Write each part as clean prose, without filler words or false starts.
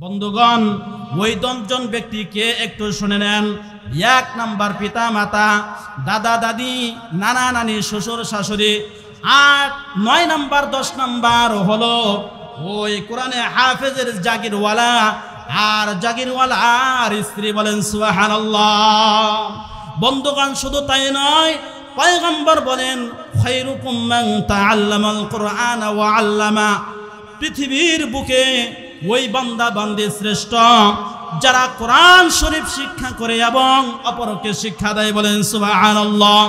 বন্ধুগণ, ওই 10 জন ব্যক্তিকে একটু শুনে নেন। 1 নাম্বার পিতা মাতা, দাদা দাদি, নানা নানি, শ্বশুর শাশুড়ি। 8, 9 নাম্বার 10 নাম্বার হলো ওই কোরআনে হাফেজের জাগিরওয়ালা আর জাগিরওয়ালার স্ত্রী। বলেন সুবহানাল্লাহ। বন্ধুগণ, শুধু তাই নয়, পয়গম্বর বলেন খায়রুকুম মান তাআল্লামাল কুরআন ওয়া আল্লামা। পৃথিবীর বুকে ওই বান্দা বান্দি শ্রেষ্ঠ যারা কোরআন শরীফ শিক্ষা করে এবং অপরকে শিক্ষা দেয়। বলেন সুবহানাল্লাহ।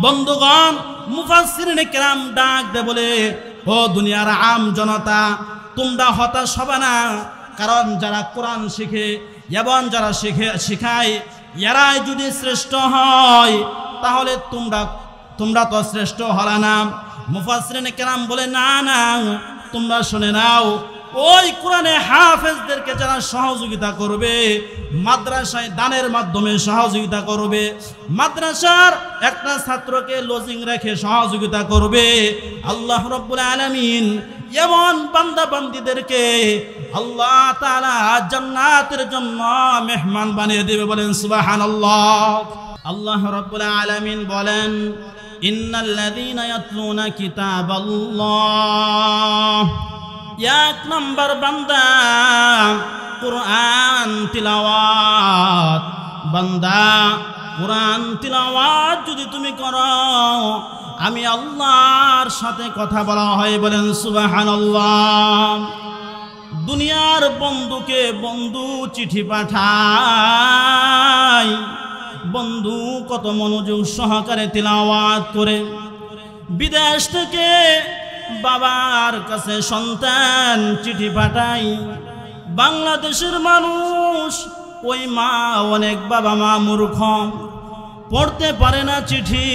বন্ধুগণ, মুফাসসিরিনে কেরাম ডাক দেয় বলে, ও দুনিয়ার আম জনতা, তোমরা হতাশ হবে না, কারণ যারা কোরআন শিখে এবং যারা শিখায় এরাই যদি শ্রেষ্ঠ হয় তাহলে তোমরা তো শ্রেষ্ঠ হলা না। মুফাসসিরিনে কেরাম বলে, না না, তোমরা শুনে নাও, ওই কোরআনে হাফেজদেরকে যারা সহযোগিতা করবে, মাদ্রাসায় দানের মাধ্যমে সহযোগিতা করবে, মাদ্রাসার একটা ছাত্রকে লজিং রেখে সহযোগিতা করবে, আল্লাহ রাব্বুল আলামিন এমন বান্দা বান্দীদেরকে আল্লাহ তাআলা জান্নাতের জন্য মেহমান বানিয়ে দেবে। বলেন সুবহানাল্লাহ। আল্লাহ রাব্বুল আলামিন বলেন, ইন্নাল্লাযীনা ইয়াতলুনা কিতাবাল্লাহ। 1 নাম্বার বান্দা কুরআন তিলাওয়াত। বান্দা, কুরআন তিলাওয়াত যদি তুমি করো, আমি আল্লাহর সাথে কথা বলা হয়। বলেন সুবহানাল্লাহ। দুনিয়ার বন্ধুকে বন্ধু চিঠি পাঠায়, বন্ধু কত মনোযোগ সহকারে তিলাওয়াত করে। বিদেশ থেকে বাবার কাছে সন্তান চিঠি পাঠায়, বাংলাদেশের মানুষ ওই মা, অনেক বাবা মা মূর্খ, পড়তে পারে না চিঠি,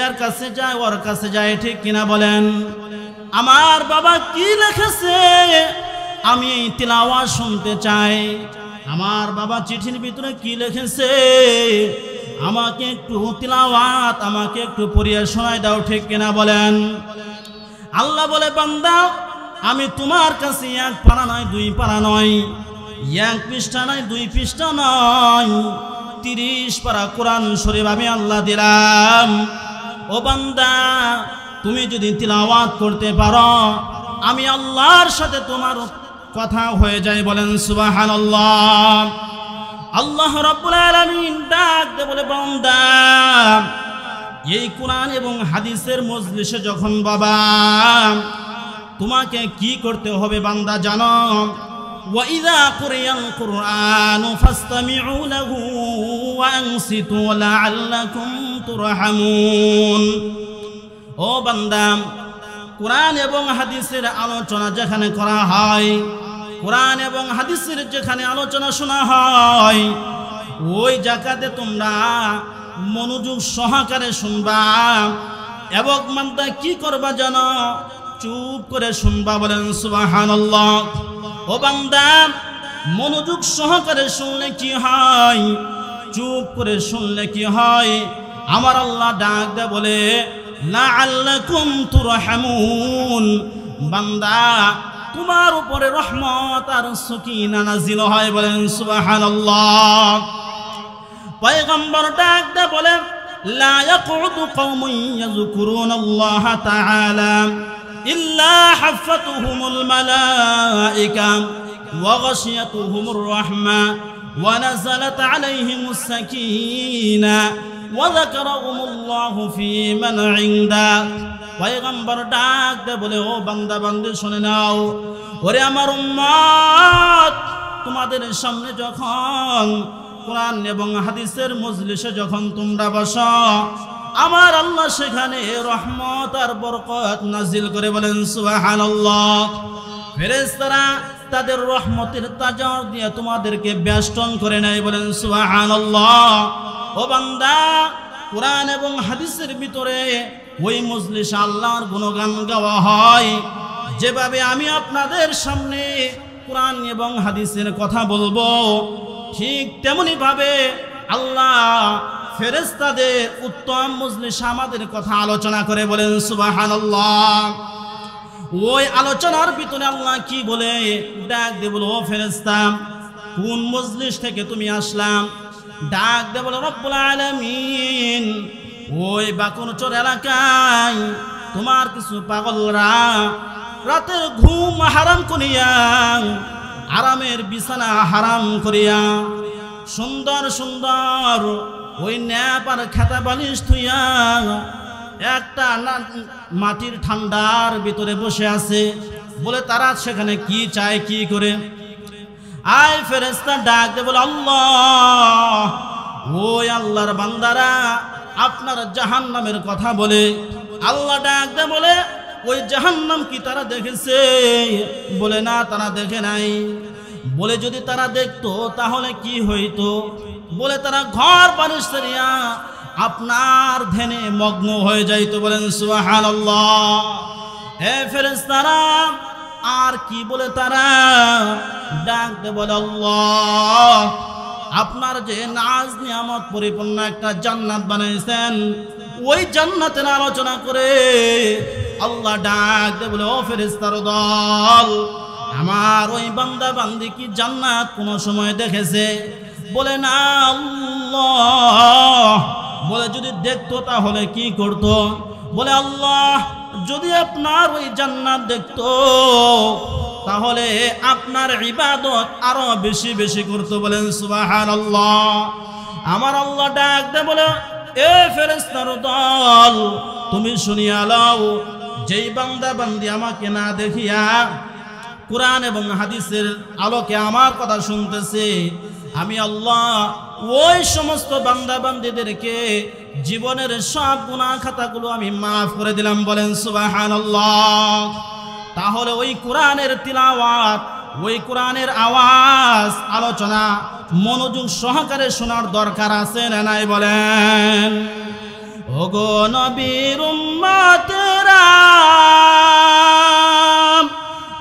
এর কাছে যায় ওর কাছে যায়, ঠিক কিনা বলেন? আমার বাবা কি লিখেছে আমি তিলাওয়াত শুনতে চাই। আমার বাবা চিঠির ভিতরে কি লিখেছে আমাকে একটু তিলাওয়াত, আমাকে একটু পড়িয়ে শোনায় দাও, ঠিক কিনা বলেন? আল্লাহ বলে, বান্দা, আমি তোমার কাছে 1 পারা নয়, 2 পারা নয়, 1 পৃষ্ঠা নয়, 2 পৃষ্ঠা নয়, 30 পারা কোরআন শরীফ আমি আল্লাহ দিলাম। ও বান্দা, তুমি যদি তিলাওয়াত করতে পারো, আমি আল্লাহর সাথে তোমার কথা হয়ে যায়। বলেন সুবহানাল্লাহ। আল্লাহ রাব্বুল আলামিন ডাক দে বলে, বান্দা, এই কোরআন এবং হাদিসের মজলিসে যখন বাবা তোমাকে কি করতে হবে বান্দা জানো? ওয়া ইযা কুরিয়াল কুরআনু ফাসতামিউ লাহু ওয়া আনসিতু লাআল্লাকুম তুরহামুন। ও বান্দা, কোরআন এবং হাদিসের আলোচনা যেখানে করা হয়, কোরআন এবং হাদিসের যেখানে আলোচনা শোনা হয়, ওই জায়গাতে তোমরা মনোযোগ সহকারে শুনবা এবং বান্দা কি করবা জানো? চুপ করে শুনবা। বলেন সুবহানাল্লাহ। ও বান্দা, মনোযোগ সহকারে শুনলে কি হয়? চুপ করে শুনলে কি হয়? আমার আল্লাহ ডাক দেয় বলে, লাআল্লাকুম তুরহামুন। বান্দা, তোমার উপরে রহমত আর সাকিনা নাজিল হয়। বলেন সুবহানাল্লাহ। পয়গম্বর ডাক দেয় বলে, লা ইয়াকুদু কওমুন ইয়াযকুরুনাল্লাহা তাআলা ইল্লা হাফাতুহুমুল মালায়েকা ওয়া গাশিয়াতুহুমুর রাহমা ওয়া নাযালাত আলাইহিমুস সাকিনা ওয়া যাকারাহুমুল্লাহু ফী মান ইনদা। পয়গম্বর ডাক দেয় বলে, ও বান্দা বান্দি শুনে নাও, ওরে আমার উম্মত, তোমাদের সামনে যখন কোরআন এবং হাদিসের মজলিসে যখন তোমরা বসো, আমার আল্লাহ সেখানে রহমত আর বরকত নাজিল করে। বলেন সুবহানাল্লাহ। ফেরেশতারা তাদের রহমতের তাজার দিয়ে তোমাদেরকে বেষ্টন করে নেয়। বলেন সুবহানাল্লাহ। ও বান্দা, কোরআন এবং হাদিসের ভিতরে ওই মজলিসে আল্লাহর গুণগান গাওয়া হয়। যেভাবে আমি আপনাদের সামনে কোরআন এবং হাদিসের কথা বলবো, ঠিক তেমনি ভাবে আল্লাহ ফেরেশতাদের উত্তম মজলিসে আমাদের কথা আলোচনা করে। বলেন সুবহানাল্লাহ। ওই আলোচনার ভিতরে আল্লাহ কি বলে ডাক দিয়ে বলো, ও ফেরেশতা কোন মজলিস থেকে তুমি আসলাম? ডাক দিয়ে বলো, রব্বুল আলামিন ওই বাকুনচর এলাকায় তোমার কিছু পাগলরা রাতের ঘুম হারাম করিয়া, আরামের বিছানা হারাম করিয়া, সুন্দর সুন্দর ওই ন্যাপ আর খেতা বালিশ থুইয়া একটা মাটির ঠান্ডার ভিতরে বসে আছে। বলে তারা সেখানে কি চায়, কি করে? আয় ফেরেশতা ডাক দে বলে, আল্লাহ ওই আল্লাহর বান্দারা আপনার জাহান্নামের কথা বলে। আল্লাহ ডাক দে বলে, ওই জাহান্নাম কি তারা দেখেছে? বলে না, তারা দেখে নাই। বলে যদি তারা দেখতো তাহলে কি হইতো? বলে তারা ঘর বাড়ি সেরিয়া আপনার ধ্যানে মগ্ন হয়ে যাইতো। বলেন সুবহানাল্লাহ। হে ফেরেশতারা আর কি বলে তারা? ডাকতে বলে, আল্লাহ আপনার যে নাজ নিয়ামত পরিপূর্ণ একটা জান্নাত বানাইছেন, ওই জান্নাতের আলোচনা করে আল্লাহ ডাকতে বলে, ও ফেরেশতার দল আমার ওই বান্দা বান্দি কি জান্নাত কোনো সময় দেখেছে? বলে না আল্লাহ। বলে যদি দেখতো তাহলে কি করতো? বলে আল্লাহ যদি আপনার ওই জান্নাত দেখতো তাহলে আপনার ইবাদত আরো বেশি বেশি করতো। বলেন সুবহানাল্লাহ। আমার আল্লাহ ডাক দে বলে, এ ফেরেশতার দল তুমি শুনিয়া লও, যেই বান্দা বান্দি আমাকে না দেখিয়া কুরআন এবং হাদিসের আলোকে আমার কথা শুনতেছে, আমি আল্লাহ ওই সমস্ত বান্দা বান্দীদেরকে জীবনের সব গুনাহ খাতাগুলো আমি মাফ করে দিলাম। বলেন সুবহানাল্লাহ। তাহলে ওই কোরআনের তিলাওয়াত, ওই কোরআনের আওয়াজ, আলোচনা মনোযোগ সহকারে শোনার দরকার আছে না নাই? বলেন ওগো নবীর উম্মতেরা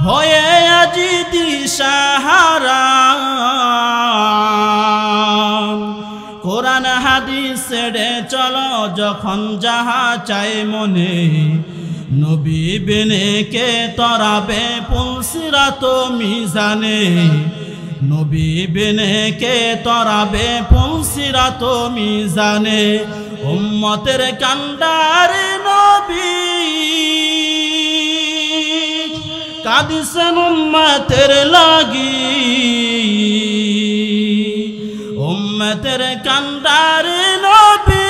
হয়ে আজি দিশাহারা, কোরআন হাদিস ছেড়ে চলো যখন যাহা চাই মনে, নবী বিনে কে তরাবে পুলসিরাত মিজানে, নবী বিনে কে তরাবে পুলসিরাত মিজানে। উম্মতের কান্ডারে নবী কাঁদিছেন উম্মতের লাগি, উম্মতের কান্ডারে নবী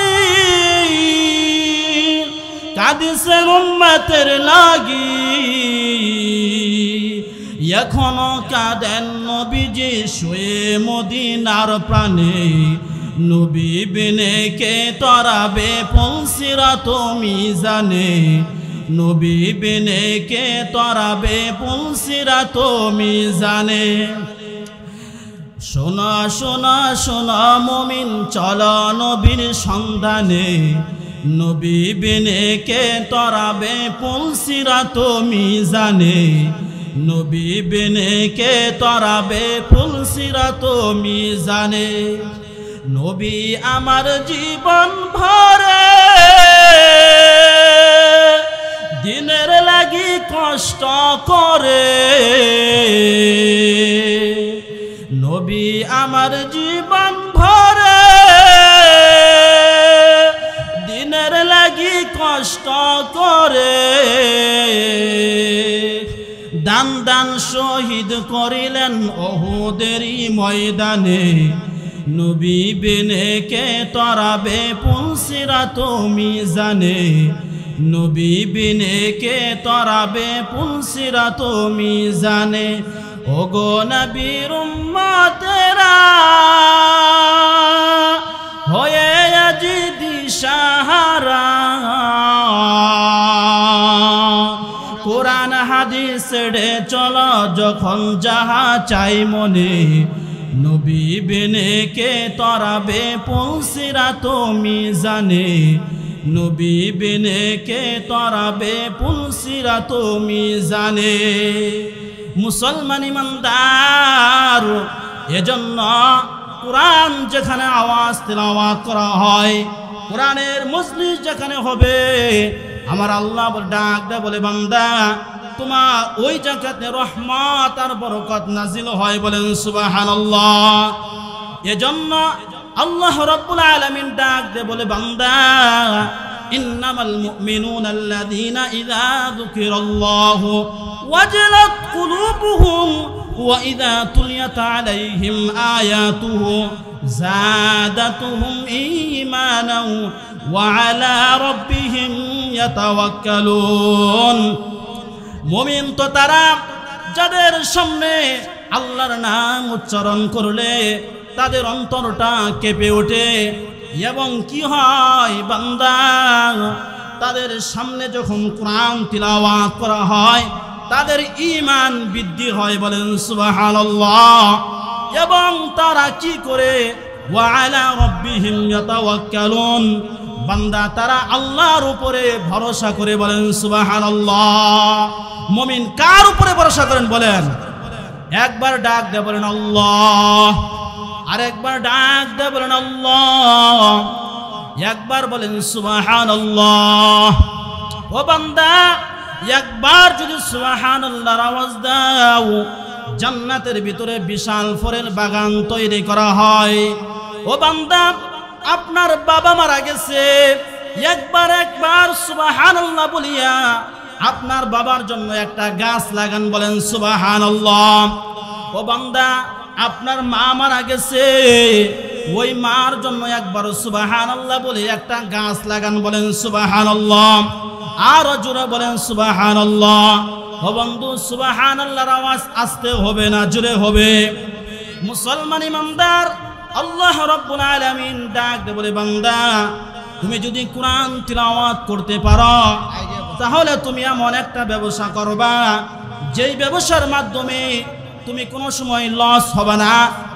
কাঁদিছেন উম্মতের লাগি। এখনো কাঁদেন নবীজি শুয়ে মদিনার প্রাণে, নবী বিনে কে তরাবে পুলসিরাত মিজানে, নবী বিনে কে তরাবে পুলসিরাত মিজানে। শোনা শোনা শোনা মুমিন চল নবীর সন্ধানে, নবী বিনে কে তরাবে পুলসিরাত মিজানে, নবী বিনে কে তরাবে পুলসিরাত মিজানে। নবী আমার জীবন ভরে দিনের লাগি কষ্ট করে, নবী আমার জীবন ভরে দিনের লাগি কষ্ট করে, দান দান শহীদ করিলেন ওহুদেরই ময়দানে, নবী বিনে কে তরাবে পুলসিরাত মিজানে, নবী বিনে কে তরাবে পুলসিরাত মিজানে। ওগো নবীর উম্মতেরা হয়ে আজি দিশাহারা, কোরআন হাদিস ছেড়ে চলো যখন যাহা চাই মনে, নবী বিনে কে তরাবে পুলসিরাত মিজানে, নবী বিনে কে তরাবে পুলসিরাত মিজানে। মুসলমান ইমানদার, এজন্য কোরআন যেখানে আওয়াজ তেলাওয়াত করা হয়, কোরআনের মজলিস যেখানে হবে, আমার আল্লাহ ডাক দেয় বলে, বান্দা তোমার ওই জায়গাতে রহমত আর বরকত নাজিল হয়, বলেন সুবহানাল্লাহ। এজন্য আল্লাহ রাব্বুল আলামিন ডাক দে বলে, বান্দা ইন্নামাল মুমিনুনা আল্লাযীনা ইযা যুকিরাল্লাহু ওয়াজিলাত কুলুবুহুম ওয়া ইযা তুলিয়াত আলাইহিম আয়াতুহু যাদাতুহুম ঈমানাও ওয়া আলা রাব্বিহিম ইয়াতাওয়াক্কালুন। মুমিন তো তারা যাদের সামনে আল্লাহর নাম উচ্চারণ করলে তাদের অন্তরটা কেঁপে ওঠে, এবং কি হয় বান্দা, তাদের সামনে যখন কোরআন তিলাওয়াত করা হয় তাদের ঈমান বৃদ্ধি হয়, বলেন সুবহানাল্লাহ। এবং তারা কি করে, ওয়া আলা রাব্বিহিম ইয়াতাওয়াক্কালুন, বান্দা তারা আল্লাহর উপরে ভরসা করে, বলেন সুবহানাল্লাহ। মুমিন কার উপরে ভরসা করেন বলেন? একবার ডাক দে বলেন আল্লাহ, আর একবার ডাক দে বলেন আল্লাহ, একবার বলেন সুবহানাল্লাহ। ও বান্দা, একবার যদি সুবহানাল্লাহর আওয়াজ দাও, জান্নাতের ভিতরে বিশাল ফলের বাগান তৈরি করা হয়। ও বান্দা, আপনার বাবা মারা গেছে, একবার সুবহানাল্লাহ বলিয়া আপনার বাবার জন্য একটা গাছ লাগান, বলেন সুবহানাল্লাহ। ও বান্দা, আপনার মা মারা গেছে, ওই মার জন্য একবার সুবহানাল্লাহ বলে একটা গাছ লাগান, বলেন সুবহানাল্লাহ। আরো জোরে বলেন সুবহানাল্লাহ। ও বন্ধু, সুবহানাল্লাহর আওয়াজ আসতে হবে না জোরে হবে? মুসলমান ইমানদার, আল্লাহ রাব্বুল আলামিন ডাক দে বলে, বান্দা তুমি যদি কোরআন তিলাওয়াত করতে পারো তাহলে তুমি এমন একটা ব্যবসা করবা যেই ব্যবসার মাধ্যমে তুমি কোনো সময় লস হবে না,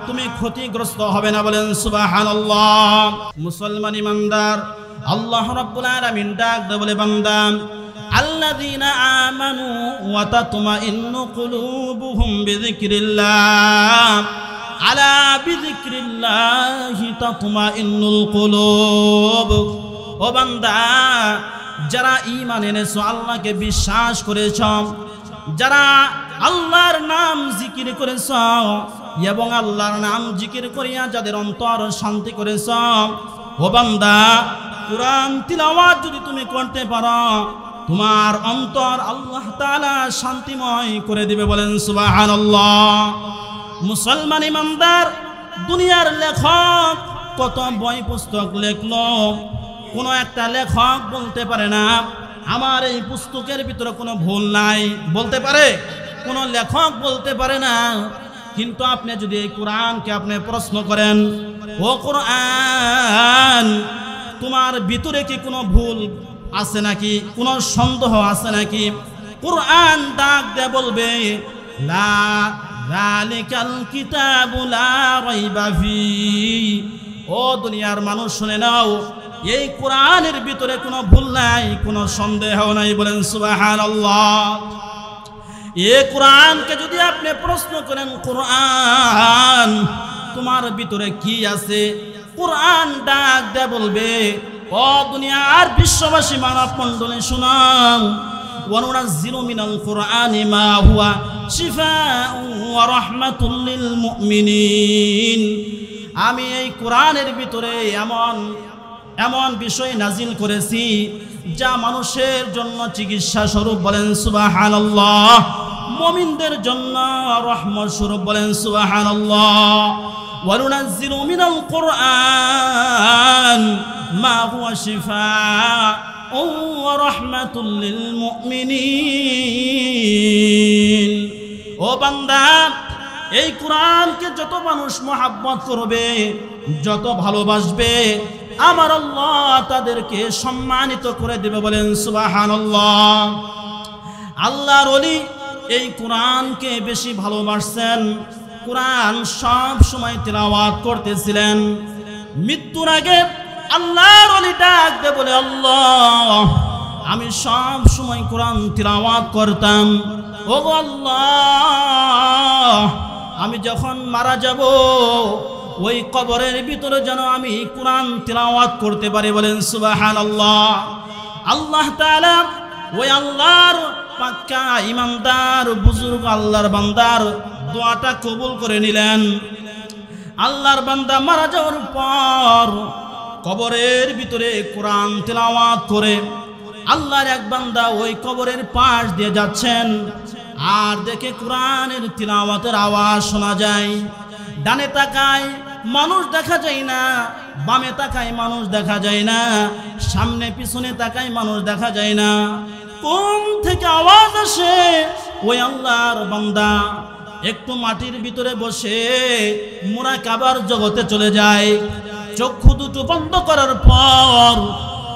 তুমি ক্ষতিগ্রস্ত হবে না, বলেন সুবহানাল্লাহ। মুসলমান ইমানদার, আল্লাহ রাব্বুল আলামিন ডাক দে বলে, বান্দা আল্লাযীনা আমানু ওয়া তাতমাইন্নু কুলুবুহুম বিযিকরিল্লাহ, আলা বিযিকরিল্লাহি তাতমাইন্নুল কুলুব। ও বান্দা, যারা ঈমান এনেছো, আল্লাহকে বিশ্বাস করেছো, যারা আল্লাহর নাম জিকির করেছ এবং আল্লাহর নাম জিকির করিয়া যাদের অন্তর শান্তি করেছ, ও বান্দা কোরআন তিলাওয়াত যদি তুমি করতে পারো, তোমার অন্তর আল্লাহ তাআলা শান্তিময় করে দিবে, বলেন সুবহানাল্লাহ। মুসলমান ইমানদার, দুনিয়ার লেখক কত বই পুস্তক লেখলো, কোনো একটা লেখক বলতে পারে না আমার এই পুস্তকের ভিতরে কোনো ভুল নাই, বলতে পারে? কোনো লেখক বলতে পারে না। কিন্তু আপনি যদি এই কোরআনকে আপনি প্রশ্ন করেন, ও কোরআন তোমার ভিতরে কি কোনো ভুল আছে নাকি, কোনো সন্দেহ আছে নাকি? কোরআন ডাক দিয়ে বলবে, লা যালিকাল কিতাবু লা রাইবা ফি। ও দুনিয়ার মানুষ শুনে নাও, এই কোরআনের ভিতরে কোনো ভুল নাই, কোনো সন্দেহ নাই, বলেন সুবহানাল্লাহ। এই কোরআনকে যদি আপনি প্রশ্ন করেন, কোরআন তোমার ভিতরে কি আছে, কোরআন ডাক দিয়ে বলবে, ও দুনিয়ার বিশ্ববাসী মানব মণ্ডলী শুনাও, ওয়ানুনাজ্জিলু মিনাল কুরআনি মা হুয়া শিফাউন ওয়া রাহমাতুল লিল মুমিনিন। আমি এই কোরআনের ভিতরে এমন বিষয় নাজিল করেছি যা মানুষের জন্য চিকিৎসা স্বরূপ, বলেন সুবহানাল্লাহ, মুমিনদের জন্য রহমত স্বরূপ, বলেন সুবহানাল্লাহ। ওয়ানুনাজ্জিলু মিনাল কুরআন মা হুয়া শিফাউন ওয়া রাহমাতুল লিল মুমিনিন। ও বান্দা, এই কোরআনকে যত মানুষ মহব্বত করবে, যত ভালোবাসবে, আমার আল্লাহ তাদেরকে সম্মানিত করে দেবে, বলেন সুবহানাল্লাহ। আল্লাহর ওলি এই কোরআনকে বেশি ভালোবাসছেন, কোরআন সব সময় তিলাওয়াত করতেছিলেন। মৃত্যুর আগে আল্লাহর ওলি ডাক দিয়ে বলে, আল্লাহ আমি সব সময় কোরআন তিলাওয়াত করতাম, ও আল্লাহ আমি যখন মারা যাব ওই কবরের ভিতরে যেন আমি কোরআন তিলাওয়াত করতে পারি, বলেন সুবহানাল্লাহ। আল্লাহ তাআলা ওই আল্লাহর পাক্কা ইমানদার বুজুর্গ আল্লাহর বান্দার দোয়াটা কবুল করে নিলেন। আল্লাহর বান্দা মারা যাওয়ার পর কবরের ভিতরে কোরআন তেলাওয়াত করে আল্লাহর এক বান্দা ওই কবরের পাশ দিয়ে যাচ্ছেন, আর দেখে কোরআনের তিলাওয়াতের আওয়াজ শোনা যায়। ডানে তাকায় মানুষ দেখা যায় না, বামে তাকায় মানুষ দেখা যায় না, সামনে পিছনে তাকায় মানুষ দেখা যায় না। কোন থেকে আওয়াজ আসে? ওই আল্লাহর বান্দা একটু মাটির ভিতরে বসে মুরাকাবার জগতে চলে যায়। চক্ষু দুটো বন্ধ করার পর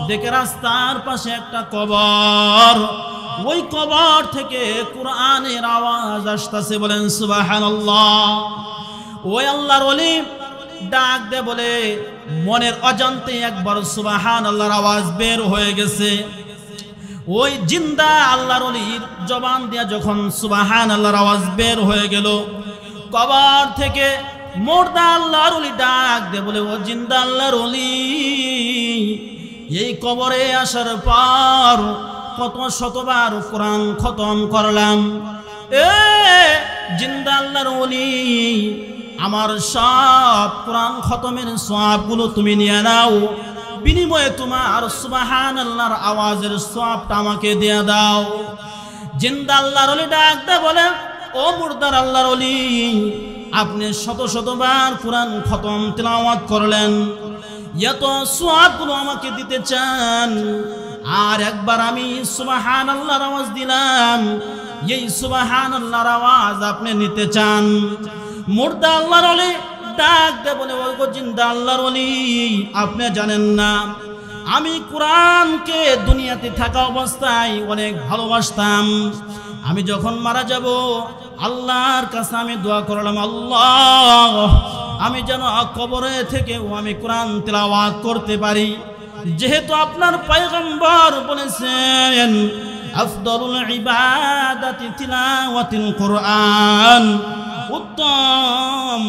দেখে রাস্তার পাশে একটা কবর, ওই কবর থেকে কোরআনের আওয়াজ আসতেছে। বলেন সুবহানাল্লাহ। ওই আল্লাহর ওলি ডাক দে বলে মনের অজান্তে একবার সুবহানাল্লাহর আওয়াজ বের হয়ে গেছে। ওই জিন্দা আল্লাহর ওলির জবান দিয়া যখন সুবহানাল্লাহর আওয়াজ বের হয়ে গেল, কবর থেকে মুর্দা আল্লাহর ওলি ডাক দে বলে ও জিন্দা আল্লাহর ওলি, এই কবরে আসার পর কত শতবার কোরআন খতম করলাম। এ জিন্দা আল্লাহর ওলি, আমার সব কোরআন খতমের সওয়াবগুলো তুমি নিয়ে নাও, বিনিময়ে তোমার সুবহানাল্লাহর আওয়াজের সওয়াবটা আমাকে দিয়ে দাও। জিন্দা আল্লাহর ওলি ডাক দে বলে ও মুর্দার আল্লাহর ওলি, আপনি শত শতবার কোরআন খতম তেলাওয়াত করলেন, এত সওয়াবগুলো আমাকে দিতে চান, আর একবার আমি সুবহানাল্লাহর আওয়াজ দিলাম, এই সুবহানাল্লাহর আওয়াজ আপনি নিতে চান। মুর্দা আল্লাহর ওলি ডাক দে বলে ও গো জিন্দা আল্লাহর ওলি, আপনি জানেন না আমি কোরআনকে দুনিয়াতে থাকা অবস্থায় অনেক ভালোবাসতাম। আমি যখন মারা যাব আল্লাহর কাছে আমি দোয়া করলাম, আল্লাহ আমি যেন কবরে থেকেও আমি কোরআন তেলাওয়াত করতে পারি, যেহেতু আপনার পয়গম্বর বলেছেন আফদলুল ইবাদাতি তিলাওয়াতুল কোরআন, উত্তম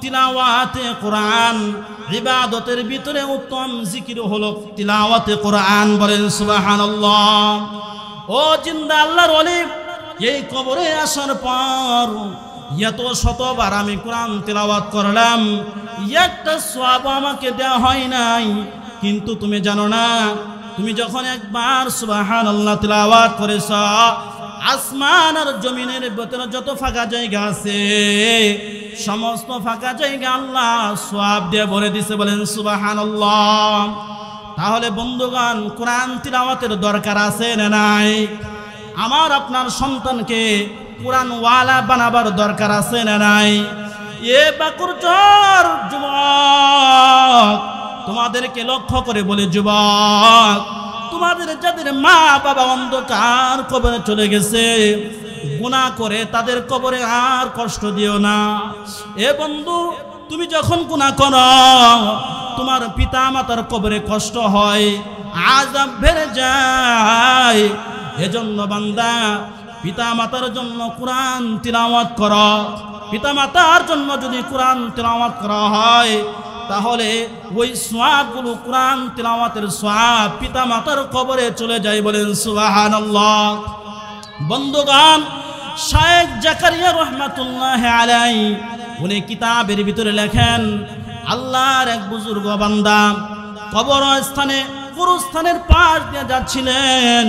তিলাওয়াতে কোরআন, ইবাদতের ভিতরে উত্তম জিকির হলো তিলাওয়াতে কোরআন। বলেন সুবহানাল্লাহ। ও জিন্দা আল্লাহর ওলি, এই কবরে আসার পর এত শতবার আমি কোরআন তেলাওয়াত করলাম, একটা সওয়াব আমাকে দেওয়া হয় নাই, কিন্তু তুমি জানো না, তুমি যখন একবার সুবহানাল্লাহ তেলাওয়াত করেছ, আসমান আর জমিনের ভিতরে যত ফাঁকা জায়গা আছে সমস্ত ফাঁকা জায়গা আল্লাহ সওয়াব দিয়ে ভরে দিছে। বলেন সুবহানাল্লাহ। তাহলে বন্ধুগণ, কোরআন তিলাওয়াতের দরকার আছে না নাই? আমার আপনার সন্তানকে কোরআন ওয়ালা বানাবার দরকার আছে না নাই? এ বাকুরচর যুবক, তোমাদেরকে লক্ষ্য করে বলে যুবক, তোমাদের যাদের মা বাবা অন্ধকার কবরে চলে গেছে, গুনাহ করে তাদের কবরে আর কষ্ট দিও না। এ বন্ধু, তুমি যখন গুনাহ করো তোমার পিতা মাতার কবরে কষ্ট হয়, আযাব বেড়ে যায়। এজন্য বান্দা পিতা মাতার জন্য কোরআন তিলাওয়াত করো। পিতা মাতার জন্য যদি কোরআন তিলাওয়াত করা হয় তাহলে ওই সওয়াবগুলো কোরআন তিলাওয়াতের সওয়াব পিতা মাতার কবরে চলে যায়। বলেন সুবহানাল্লাহ। বন্ধুগণ, শায়েখ জাকারিয়া রহমাতুল্লাহি আলাইহি উনি কিতাবের ভিতরে লেখেন, আল্লাহর এক বুজুর্গ বান্দা কবরস্থানে গুরুস্থানের পাশ দিয়ে যাচ্ছিলেন,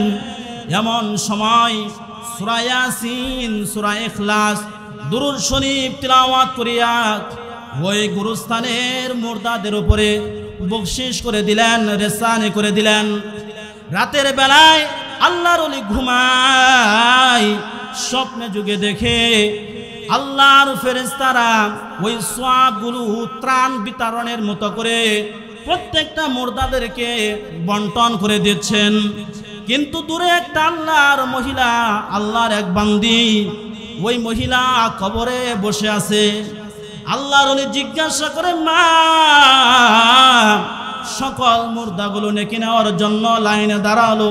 এমন সময় সূরা ইয়াসিন, সূরা ইখলাস, দুরূদ শরীফ তিলাওয়াত করিয়া ওই গুরুস্থানের মুর্দাদের উপরে বকশিশ করে দিলেন, রেসানি করে দিলেন। রাতের বেলায় আল্লাহর ওলি ঘুমায়, স্বপ্নে যুগে দেখে আল্লাহর ফেরেশতারা ওই সওয়াবগুলো ত্রাণ বিতরণের মতো করে প্রত্যেকটা মুর্দাদেরকে বন্টন করে দিচ্ছেন। কিন্তু দূরে একটা আল্লাহর মহিলা, আল্লাহর এক বান্দি, ওই মহিলা কবরে বসে আছে। আল্লাহর ওলি জিজ্ঞাসা করে, মা, সকল মুর্দাগুলো নেকি নেওয়ার জন্য লাইনে দাঁড়ালো,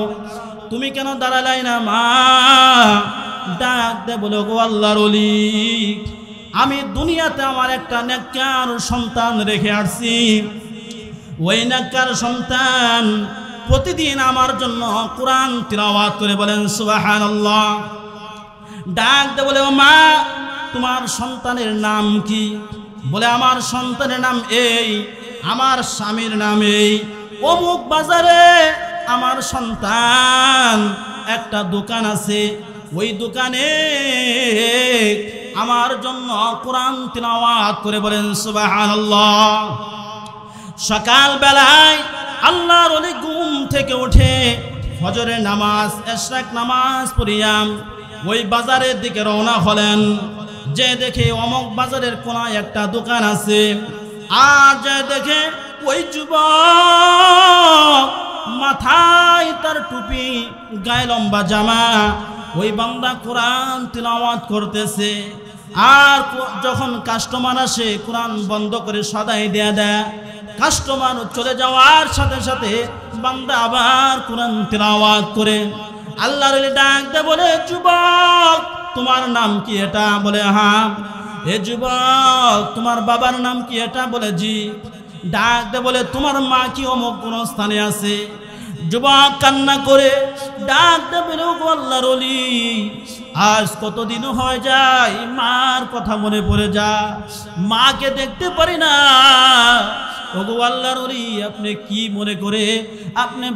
তুমি কেন দাঁড়ালাই না মা? ডাক দে বলে, গো আল্লাহর ওলি, আমি দুনিয়াতে আমার একটা নেককার সন্তান রেখে আসছি। ওই নেককার সন্তান প্রতিদিন আমার জন্য কোরআন তিলাওয়াত করে বলেন সুবহানাল্লাহ। ডাক দে বলে, ও মা, তোমার সন্তানের নাম কি? বলে, আমার সন্তানের নাম এই, আমার স্বামীর নাম এই, অমুক বাজারে আমার সন্তান একটা দোকান আছে, ওই দোকানে আমার জন্য কোরআন তিলাওয়াত করে বলেন সুবহানাল্লাহ। সকাল বেলায় আল্লাহর ওলি ঘুম থেকে উঠে ফজরের নামাজ, ইশরাক নামাজ পড়িয়াম ওই বাজারের দিকে রওনা হলেন। যে দেখে অমুক বাজারের কোনায় একটা দোকান আছে, আর যে দেখে ওই যুবক মাথায় তার টুপি, গায়ে লম্বা জামা, ওই বান্দা কোরআন তিলাওয়াত করতেছে। আর যখন কাস্টমার আসে কোরআন বন্ধ করে সদাই দেয়া দেয়, কাস্টমার চলে যাওয়ার সাথে সাথে বান্দা আবার কোরআন তিলাওয়াত করে। আল্লাহর ওলি ডাক দে বলে, যুবক, তোমার নাম কি এটা? বলে, হ্যাঁ। এ যুবক, তোমার বাবার নাম কি এটা? বলে, জি। ডাক দে বলে, তোমার মা কি অমুক কোন স্থানে আছে? যুবক কান্না করে ডাক দে বলে, ও আল্লাহর ওলি, আজ কতদিন হয়ে যায় মার কথা মনে পড়ে যায়, মাকে দেখতে পারি না। ওগো আল্লাহর ওলি, আপনি কি মনে করে আপনি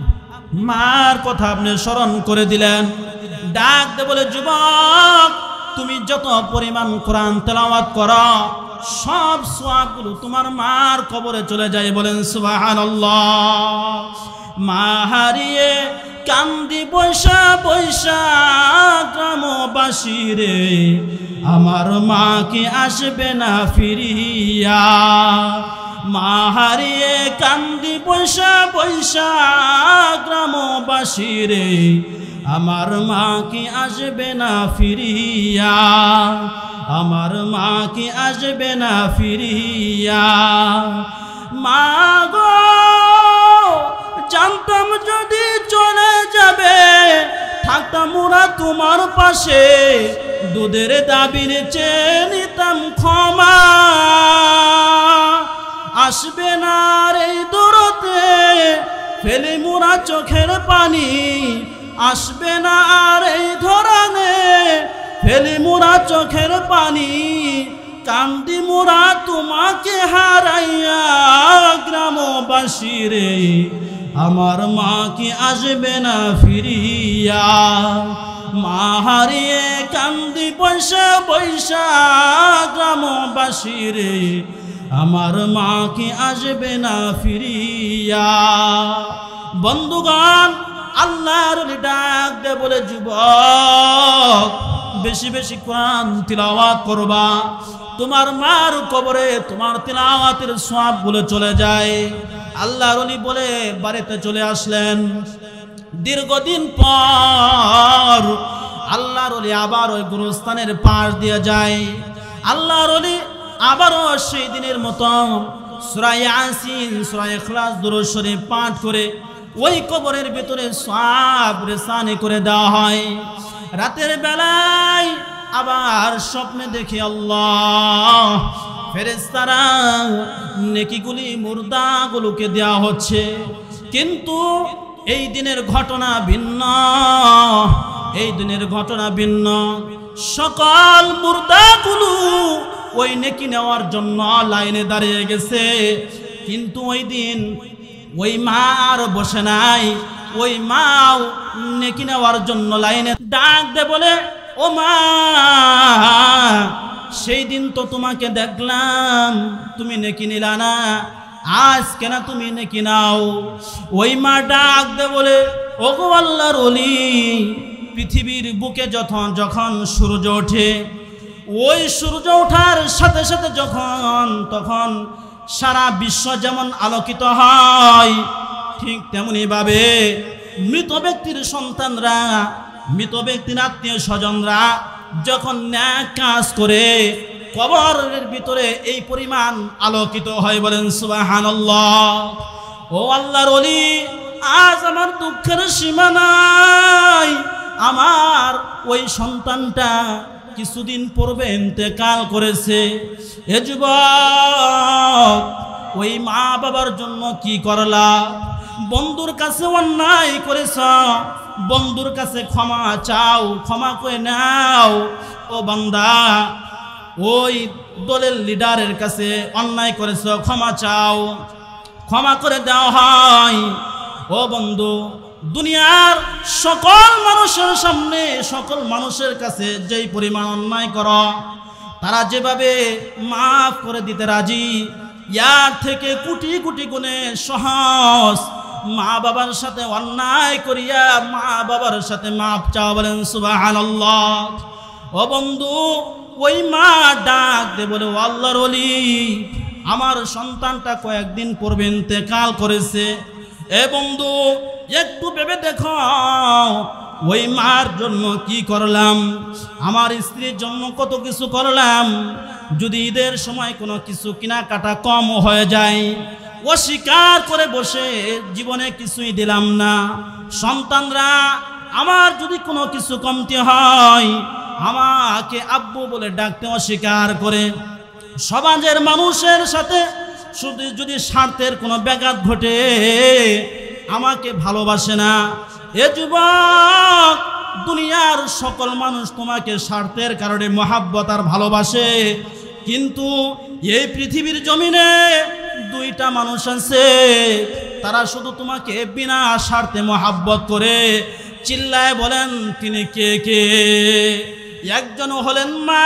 মার কথা আপনি স্মরণ করে দিলেন? ডাক দে বলে, যুবক, তুমি যত পরিমাণ কোরআন তেলাওয়াত করো সব সওয়াবগুলো তোমার মার কবরে চলে যায়। বলেন সুবহানাল্লাহ। মা হারিয়ে কান্দি বৈশা বৈশা গ্রামবাসী রে, আমার মা কি আসবে না ফিরিয়া? মা হারিয়ে কান্দি বৈশা বৈশা গ্রামবাসী রে, আমার মা কি আসবে না ফিরিয়া? আমার মা কি আসবে না ফিরিয়া? মা গো, জানতাম যদি চলে যাবে, থাকতাম ওরা তোমার পাশে, দুধের দাবির চেয়ে নিতাম ক্ষমা। আসবে না এই দূরতে ফেলে মোরা চোখের পানি, আসবে না আর এই ধরনে ফেলে মোরা চোখের পানি। কান্দি মোরা তোমাকে হারাইয়া গ্রামবাসী রে, আমার মা কি আসবে না ফিরিয়া? মা হারিয়ে কান্দি বৈশা বৈশা গ্রামবাসী রে, আমার মা কি আসবে না ফিরিয়া? বন্ধুগণ, আল্লাহর ওলি ডাক দে বলে, যুবক, বেশি বেশি কোরআন তিলাওয়াত করবা, তোমার মার কবরে তোমার তিলাওয়াতের সওয়াবগুলো চলে যায়। আল্লাহর ওলি বলে বাড়িতে চলে আসলেন। দীর্ঘদিন পর আল্লাহর ওলি আবার ওই গুরুস্থানের পাশ দিয়ে যায়। আল্লাহর ওলি আবারও সেই দিনের মতো সূরা ইয়াসিন, সূরা ইখলাস, দুরূদ শরীফ পাঠ করে ওই কবরের ভিতরে সওয়াব রেসানি করে দেওয়া হয়। রাতের বেলায় আবার স্বপ্নে দেখি আল্লাহ ফেরেশতারা নেকিগুলি মুর্দাগুলোকে দেওয়া হচ্ছে, কিন্তু এই দিনের ঘটনা ভিন্ন। এই দিনের ঘটনা ভিন্ন। সকল মুর্দাগুলো ওই নেকি নেওয়ার জন্য লাইনে দাঁড়িয়ে গেছে, কিন্তু ওই দিন ওই মা আর বসে নাই। ওই মাও নেকি নেওয়ার জন্য লাইনে ডাক দে বলে, ও মা, সেই দিন তো তোমাকে দেখলাম তুমি নেকি নিলা না, আজ কেন তুমি নেকি নাও? ওই মা ডাক দে বলে, ওগো আল্লাহর ওলি, পৃথিবীর বুকে যখন সূর্য ওঠে, ওই সূর্য ওঠার সাথে সাথে তখন সারা বিশ্ব যেমন আলোকিত হয়, ঠিক তেমনি ভাবে মৃত ব্যক্তির সন্তানরা, মৃত ব্যক্তির আত্মীয় স্বজনরা যখন ন্যাক কাজ করে কবরের ভিতরে এই পরিমাণ আলোকিত হয়। বলেন সুবহানাল্লাহ। ও আল্লাহর ওলি, আজ আমার দুঃখের সীমা নাই। আমার ওই সন্তানটা কিছুদিন পূর্বে ইন্তেকাল করেছে। এ যুবক, ওই মা বাবার জন্য কি করলা? বন্ধুর কাছে অন্যায় করেছ, বন্ধুর কাছে ক্ষমা চাও, ক্ষমা করে নাও। ও বান্দা, ওই দলের লিডারের কাছে অন্যায় করেছ, ক্ষমা চাও, ক্ষমা করে দেওয়া হয়। ও বন্ধু, দুনিয়ার সকল মানুষের সামনে, সকল মানুষের কাছে যেই পরিমাণ অন্যায় করো, তারা যেভাবে মাফ করে দিতে রাজি, ইয়ার থেকে কোটি কোটি গুণে সহজ মা বাবার সাথে অন্যায় করিয়া মা বাবার সাথে মাফ চাও। বলেন সুবহানাল্লাহ। ও বন্ধু, ওই মা ডাক দে বলে, ও আল্লাহর ওলি, আমার সন্তানটা কয়েকদিন পূর্বে ইন্তেকাল করেছে। এ বন্ধু, একটু ভেবে দেখো, ওই মার জন্য কি করলাম, আমার স্ত্রীর জন্য কত কিছু করলাম। যদি ঈদের সময় কোনো কিছু কেনাকাটা কম হয়ে যায়, অস্বীকার করে বসে জীবনে কিছুই দিলাম না। সন্তানরা আমার যদি কোনো কিছু কমতি হয়, আমাকে আব্বু বলে ডাকতে অস্বীকার করে। সমাজের মানুষের সাথে শুধু যদি স্বার্থের কোনো ব্যাঘাত ঘটে, আমাকে ভালোবাসে না। এ যুবক, দুনিয়ার সকল মানুষ তোমাকে স্বার্থের কারণে মহাব্বত আর ভালোবাসে, কিন্তু এই পৃথিবীর জমিনে দুইটা মানুষ আছে, তারা শুধু তোমাকে বিনা স্বার্থে মহাব্বত করে। চিল্লায় বলেন তিনি কে কে? একজন হলেন মা,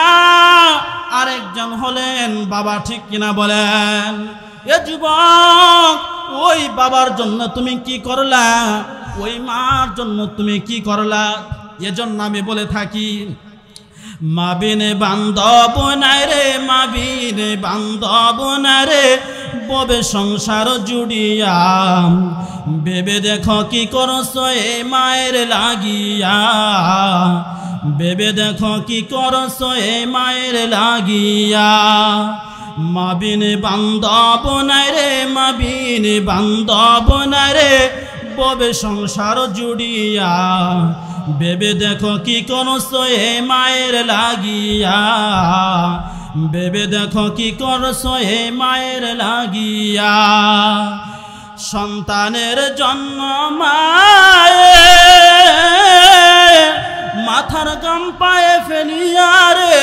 আর একজন হলেন বাবা। ঠিক কিনা বলেন? এ যুবক, ওই বাবার জন্য তুমি কি করলা, ওই মার জন্য তুমি কি করলা? এজন্য আমি বলে থাকি, মা বিনে বান্ধব নাই রে, মা বিনে বান্ধব নাই রে, ববে সংসার জুড়িয়া। ভেবে দেখো কি করছো এ মায়ের লাগিয়া, ভেবে দেখো কি করছো এ মায়ের লাগিয়া। মা বিনে বান্ধব নাই রে, মা বিনে বান্ধব নাই রে, ববে সংসার জুড়িয়া। ভেবে দেখো কি করছো এ মায়ের লাগিয়া, ভেবে দেখো কি করছো এ মায়ের লাগিয়া। সন্তানের জন্ম মায়ে মাথার গাম পায়ে ফেলিয়া রে,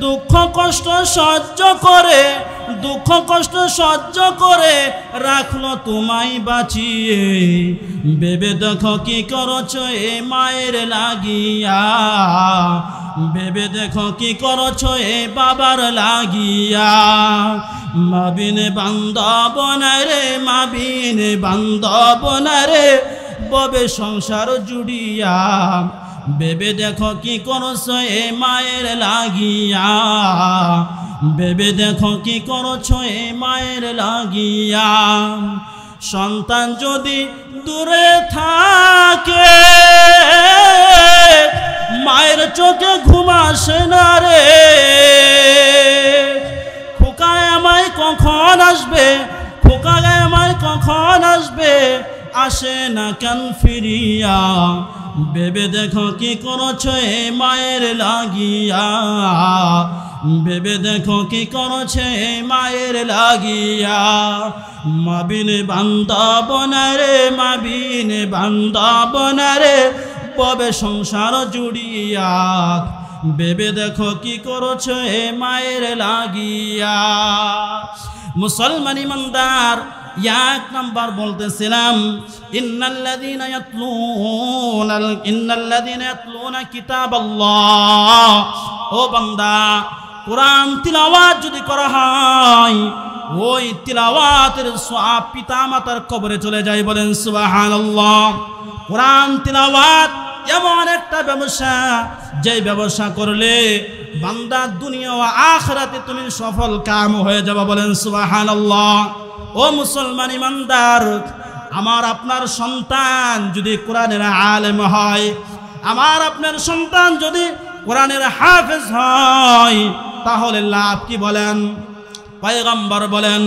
দুঃখ কষ্ট সহ্য করে, দুঃখ কষ্ট সহ্য করে রাখলো তোমায় বাঁচিয়ে। ভেবে দেখো কি করছো এ মায়ের লাগিয়া, ভেবে দেখো কি করছো এ বাবার লাগিয়া। মা বিনে বান্ধব নাই রে, মা বিনে বান্ধব নাই রে, ববে সংসার জুড়িয়া। ভেবে দেখো কি করছো এ মায়ের লাগিয়া, ভেবে দেখো কি করছো এ মায়ের লাগিয়া। সন্তান যদি দূরে থাকে, মায়ের চোখে ঘুম আসে না রে। খোকায় আমায় কখন আসবে, খোকায় আমায় কখন আসবে, আসে না কেন ফিরিয়া। ভেবে দেখো কি করছো এ মায়ের লাগিয়া, ভেবে দেখো কি করছে এ মায়ের লাগিয়া। মা বিনে বান্ধব নাই রে, মা বিনে বান্ধব নাই রে, ববে সংসার জুড়িয়া। ভেবে দেখো কি করছো এ মায়ের লাগিয়া। মুসলমান ইমানদার, এক নাম্বার বলতেছিলাম, ইন্নাল্লাযীনা ইয়াতলুনা কিতাবাল্লাহ। ও বান্দা, কোরআন তিলাওয়াত যদি করা হয়, ওই তিলাওয়াতের সওয়াব পিতামাতার কবরে চলে যায়। বলেন সুবহানাল্লাহ। কোরআন তিলাওয়াত এমন একটা ব্যবসা, যে ব্যবসা করলে বান্দা দুনিয়া ও আখিরাতে তুমি সফল কাম হয়ে যাবে। বলেন সুবহানাল্লাহ। ও মুসলমান ইমানদার, আমার আপনার সন্তান যদি কোরআনের আলেম হয়, আমার আপনার সন্তান যদি কোরআনের হাফেজ হয়, তাহলে লাভ কি বলেন? পয়গম্বর বলেন,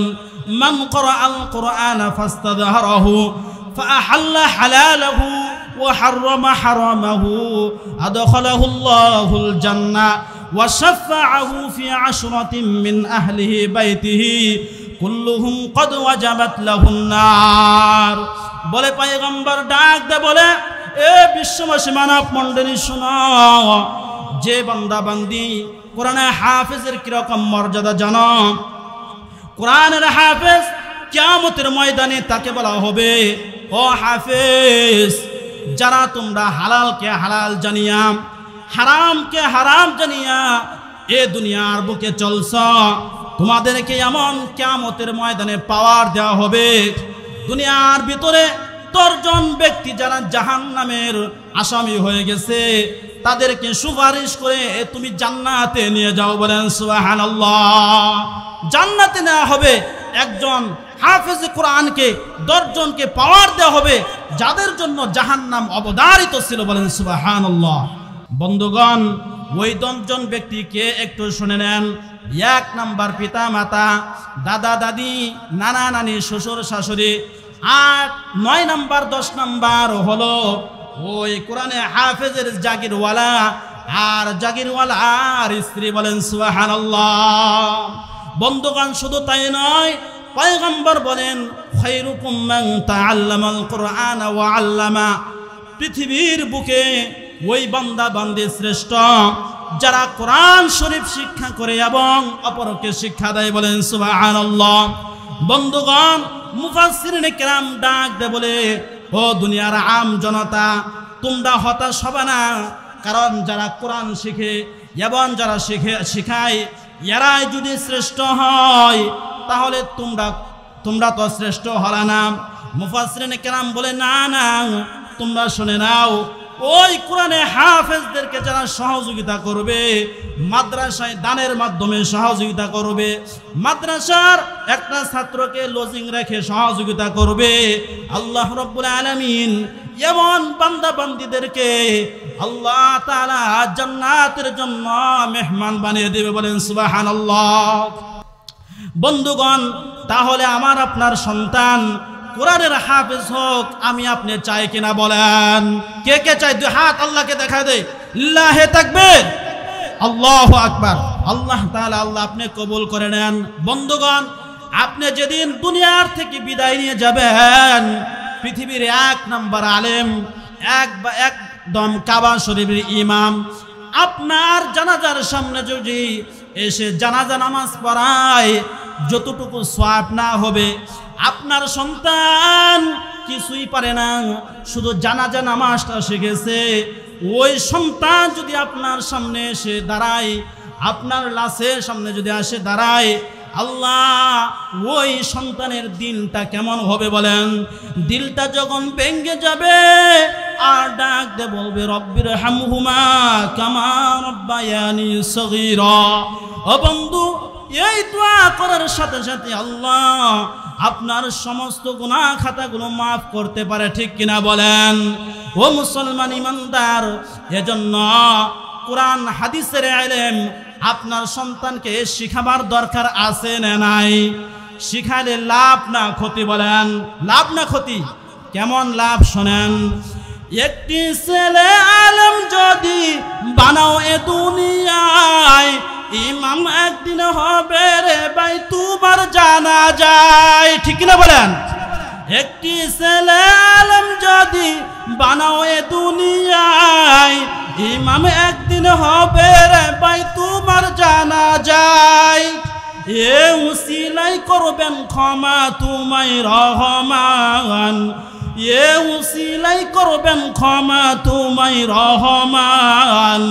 মান ক্বরাআল কুরআনা ফাস্তাযহারাহু ফাআহাল্লা হালালাহু ওয়া হাররামা হারামাহু আদখালাহুল্লাহুল জান্নাহ ওয়া শাফাআহু ফি আশরাতিন মিন আহলিহি বাইতিহি কুল্লুহুম কদ ওয়াজাবাত লাহুন নার। বলে পয়গম্বর ডাক দে বলে, এ বিশ্ববাসী মানব মণ্ডলী শোনো, যে বান্দা বান্দি কোরআনে হাফেজের কিরকম মর্যাদা জানো। কোরআনের হাফেজ কিয়ামতের ময়দানে তাকে বলা হবে, ও হাফেজ, যারা তোমরা হালালকে হালাল জানিয়া হারামকে হারাম জানিয়া এ দুনিয়ার বুকে চলছ, তোমাদেরকে এমন কিয়ামতের ময়দানে পাওয়ার দেওয়া হবে। দুনিয়ার ভিতরে 10 জন ব্যক্তি যারা জাহান্নামের আসামি হয়ে গেছে, তাদেরকে সুপারিশ করে তুমি জান্নাতে নিয়ে যাও। বলেন সুবহানাল্লাহ। জান্নাতে নেওয়া হবে। একজন হাফেজ কোরআনকে 10 জনকে পাওয়ার দেওয়া হবে, যাদের জন্য জাহান্নাম অবধারিত ছিল। বলেন সুবহানাল্লাহ। বন্ধুগণ, ওই 10 জন ব্যক্তিকে একটু শুনে নেন। 1 নাম্বার পিতা মাতা, দাদা দাদি, নানা নানি, শ্বশুর শাশুড়ি। 8, 9 নাম্বার 10 নাম্বার হলো ওই কোরআনে হাফেজের জাগিরওয়ালা আর জাগিরওয়ালার স্ত্রী। বলেন সুবহানাল্লাহ। বন্ধুগণ, শুধু তাই নয়, পয়গম্বর বলেন, খায়রুকুম মান তাআল্লামাল কুরআন ওয়া আল্লামা। পৃথিবীর বুকে ওই বান্দা বান্দি শ্রেষ্ঠ যারা কোরআন শরীফ শিক্ষা করে এবং অপরকে শিক্ষা দেয়। বলেন সুবহানাল্লাহ। বন্ধুগণ, মুফাসসিরিনে কেরাম ডাক দে বলে, ও দুনিয়ার আম জনতা, তোমরা হতাশ হবে না, কারণ যারা কোরআন শিখে এবং যারা শিখায় এরাই যদি শ্রেষ্ঠ হয়, তাহলে তোমরা তো শ্রেষ্ঠ হলা না। মুফাসসিরিনে কেরাম বলে, না না, তোমরা শুনে নাও, ওই কোরআনে হাফেজদেরকে যারা সহযোগিতা করবে, মাদ্রাসায় দানের মাধ্যমে সহযোগিতা করবে, মাদ্রাসার একটা ছাত্রকে লজিং রেখে সহযোগিতা করবে, আল্লাহ রাব্বুল আলামিন এমন বান্দা বান্দীদেরকে আল্লাহ তাআলা জান্নাতের জন্য মেহমান বানিয়ে দেবে। বলেন সুবহানাল্লাহ। বন্ধুগণ, তাহলে আমার আপনার সন্তান কোরআনের হাফেজ হোক, আমি আপনি চাই কিনা বলেন? কে কে চাই? 2 হাত আল্লাহকে দেখা দেয়। লিল্লাহি তাকবীর, আল্লাহু আকবার। আল্লাহ তাআলা আল্লাহ আপনি কবুল করে নেন। বন্ধুগণ, আপনি যেদিন দুনিয়ার থেকে বিদায় নিয়ে যাবেন, পৃথিবীর 1 নাম্বার আলেম, একদম কাবা শরীফের ইমাম, আপনার জানাজার সামনে যদি এসে জানাজা নামাজ পড়ায়, যতটুকু সওয়াব না হবে, আপনার সন্তান কিছুই পারে না, শুধু জানাজা নামাজটা শিখেছে, ওই সন্তান যদি আপনার সামনে এসে দাঁড়ায়, আপনার লাশের সামনে যদি আসে দাঁড়ায়, আল্লাহ ওই সন্তানের দিলটা কেমন হবে বলেন? দিলটা যখন ভেঙে যাবে আর ডাক দে বলবে, রব্বির হামহুমা কামা রব্বায়ানি সগীরা। ও বন্ধু, এই দোয়া করার সাথে সাথে আল্লাহ আপনার সমস্ত গুনাহ খাতাগুলো মাফ করতে পারে। ঠিক কিনা বলেন? ও মুসলমান ইমানদার, এজন্য কোরআন হাদিসের ইলম আপনার সন্তানকে শিখাবার দরকার আছে না নাই? শিখালে লাভ না ক্ষতি? বলেন লাভ না ক্ষতি? কেমন লাভ শোনেন। একটি ছেলে আলেম যদি বানাও এ দুনিয়ায়, ইমাম একদিন হবে রে ভাই তোমার জানাজায়। ঠিক না বলেন? একটি ছেলে আলেম যদি বানাও এ দুনিয়ায়, ইমাম একদিন হবে রে ভাই তোমার জানাজায়। এ উসিলাই করবেন ক্ষমা তোমায় রহমান, এ উসিলাই করবেন ক্ষমা তোমায় রহমান।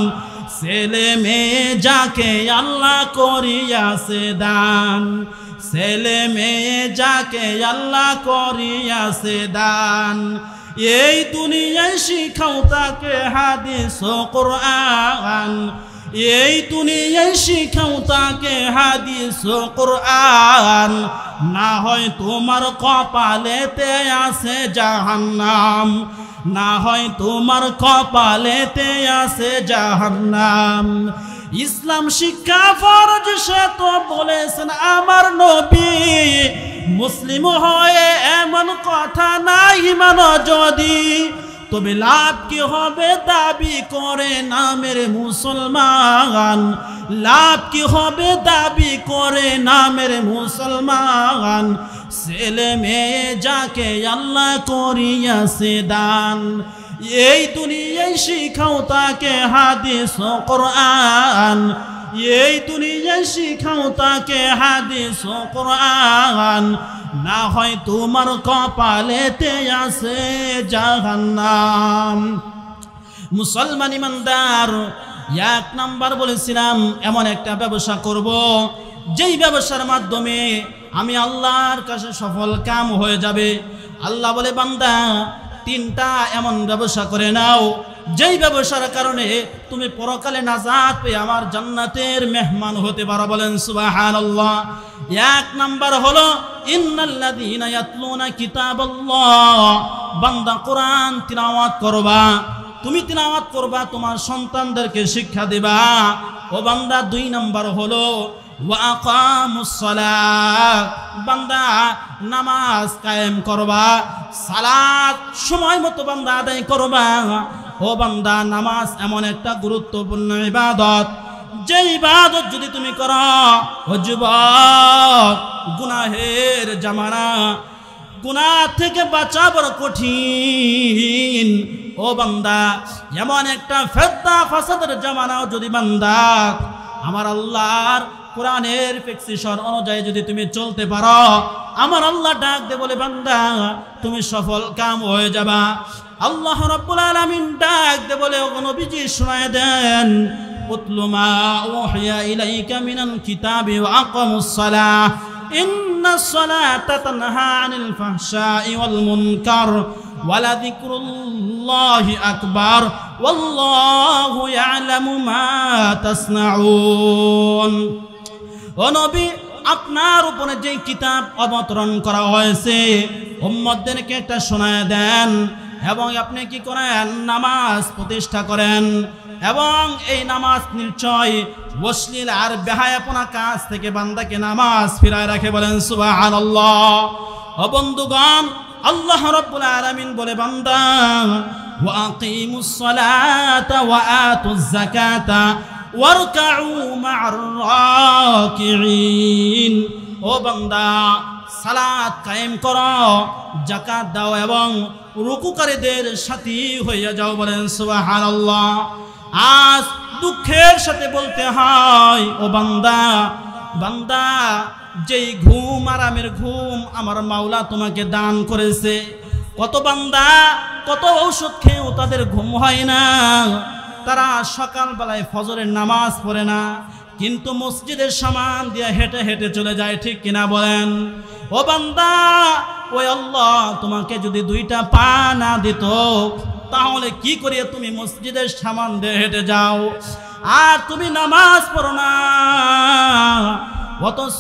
ছেলে মেয়ে যাকে আল্লাহ করিয়াছে দান, ছেলে মেয়ে যাকে আল্লাহ করিয়াছে দান, এই দুনিয়ায় শিখাও তাকে হাদিস ও কোরআন, এই দুনিয়ায় শিখাও তাকে হাদিস ও কোরআন। না হয় তোমার কপালেতে আছে জাহান্নাম, না হয় তোমার কপালেতে আছে জাহান্নাম। ইসলাম শিক্ষা ফরজ সে তো বলেছেন আমার নবী, মুসলিম হয়ে এমন কথা নাই মানো যদি, তবে লাভ কি হবে দাবি করে নামের মুসলমান, লাভ কি হবে দাবি করে নামের মুসলমান, ছেলে মেয়ে যাকে আল্লাহ করিয়াছে দান। এই দুনিয়ায় শিখাও তাকে হাদিস ও কোরআন, এই দুনিয়ায় শিখাও তাকে হাদিস ও কোরআন, না হয় তোমার কপালেতে আছে জাহান্নাম। মুসলমান ইমানদার, 1 নাম্বার বলেছিলাম এমন একটা ব্যবসা করব যেই ব্যবসার মাধ্যমে আমি আল্লাহর কাছে সফল কাম হয়ে যাবে। আল্লাহ বলে বান্দা 3টা এমন ব্যবসা করে নাও যেই ব্যবসার কারণে তুমি পরকালে নাজাত পেয়ে আমার জান্নাতের মেহমান হতে পারো। বলেন সুবহানাল্লাহ। 1 নাম্বার হলো ইন্নাল্লাযীনা ইয়াতলুনা কিতাবাল্লাহ, বান্দা কোরআন তিলাওয়াত করবা, তুমি তিলাওয়াত করবা, তোমার সন্তানদেরকে শিক্ষা দিবা। ও বান্দা 2 নাম্বার হলো ওয়া আকামুস সালাত, বান্দা নামাজ কায়েম করবা, সালাত সময় মতো বান্দা আদায় করবা। ও বান্দা নামাজ এমন একটা গুরুত্বপূর্ণ ইবাদত, যে ইবাদত যদি তুমি করো, ও যুবক, গুনাহের জামানা, গুনাহ থেকে বাঁচা বড় কঠিন। ও বান্দা এমন একটা ফিতনা ফাসাদের জামানাও যদি বান্দা আমার আল্লাহর কোরআনের প্রেসক্রিপশন অনুযায়ী যদি তুমি চলতে পারো, আমার আল্লাহ ডাক দে বলে বান্দা তুমি সফল কাম হয়ে যাবা। আল্লাহ রাব্বুল আলামিন ডাক দে বলে ও নবীজি শোনায় দেন, উতলু মা উহিয়া ইলাইকা মিনাল কিতাবি ওয়া আকামুস সালাহ ইন্নাস সালাতা তানহা আনিল ফাহশাই ওয়াল মুনকার ওয়ালা যিকরুল্লাহি আকবার ওয়াল্লাহু ইয়ালামু মা তাসনাউন। ও নবী, আপনার উপরে যে কিতাব অবতরণ করা হয়েছে উম্মতদেরকে এটা শোনায় দেন, এবং আপনি কি করেন? নামাজ প্রতিষ্ঠা করেন, এবং এই নামাজ নিশ্চয় অশ্লীল আর বেহায়াপনা কাজ থেকে বান্দাকে নামাজ ফিরায় রাখে। বলেন সুবহানাল্লাহ। ও বন্ধুগণ, আল্লাহ রাব্বুল আলামিন বলে বান্দা ওয়া আকিমুস সালাতা ওয়া আতুজ যাকাতা ওয়ারকাউ মা'আর রাকিঈন। ও বান্দা সালাত কায়েম করো, যাকাত দাও এবং রুকুকারীদের সাথী হইয়া যাও। বলেন সুবহানাল্লাহ। আজ দুঃখের সাথে বলতে হয়, ও বান্দা, বান্দা যেই ঘুম আরামের ঘুম আমার মাওলা তোমাকে দান করেছে, কত বান্দা কত ঔষধ খেয়েও তাদের ঘুম হয় না, তারা সকালবেলায় ফজরের নামাজ পড়ে না, কিন্তু মসজিদের সামান দিয়ে হেঁটে হেঁটে চলে যায়। ঠিক কিনা বলেন? ও বান্দা, ওই আল্লাহ তোমাকে যদি 2টা পা না দিত, তাহলে কি করিয়ে তুমি মসজিদের সামান দিয়ে হেঁটে যাও? আর তুমি নামাজ পড়ো না, অথচ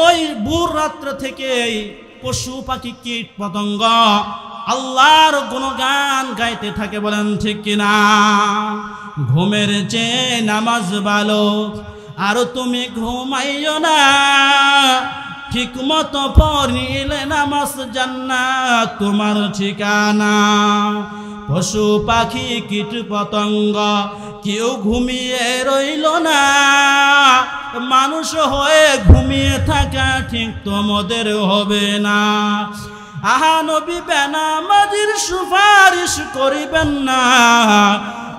ওই ভোর রাত্র থেকেই পশু পাখি কীট পতঙ্গ আল্লাহর গুণগান গাইতে থাকে। বলেন ঠিক কিনা? ঘুমের চেয়ে নামাজ ভালো, আর তুমি ঘুমাইও না, ঠিক মতো পড়িলে নামাজ জান্নাত তোমার ঠিকানা। পশু পাখি কীট পতঙ্গ কেউ ঘুমিয়ে রইল না, মানুষ হয়ে ঘুমিয়ে থাকা ঠিক তোমাদের হবে না। আহা নবী বেনামাজির সুপারিশ করিবেন না,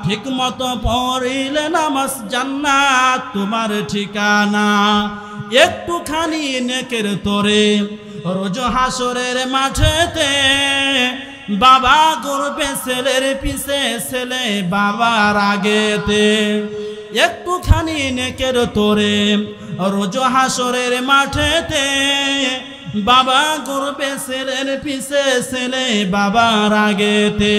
ঠিক মতো পড়িলে নামাজ জান্নাত তোমার ঠিকানা। একটুখানি নেকের তোরে রোজ হাসরের মাঠেতে বাবা করবে ছেলের পিছে, ছেলে বাবার আগেতে। একটুখানি নেকের তোরে রোজ হাসরের মাঠেতে বাবা করবে ছেলের পিছে, ছেলে বাবার আগেতে।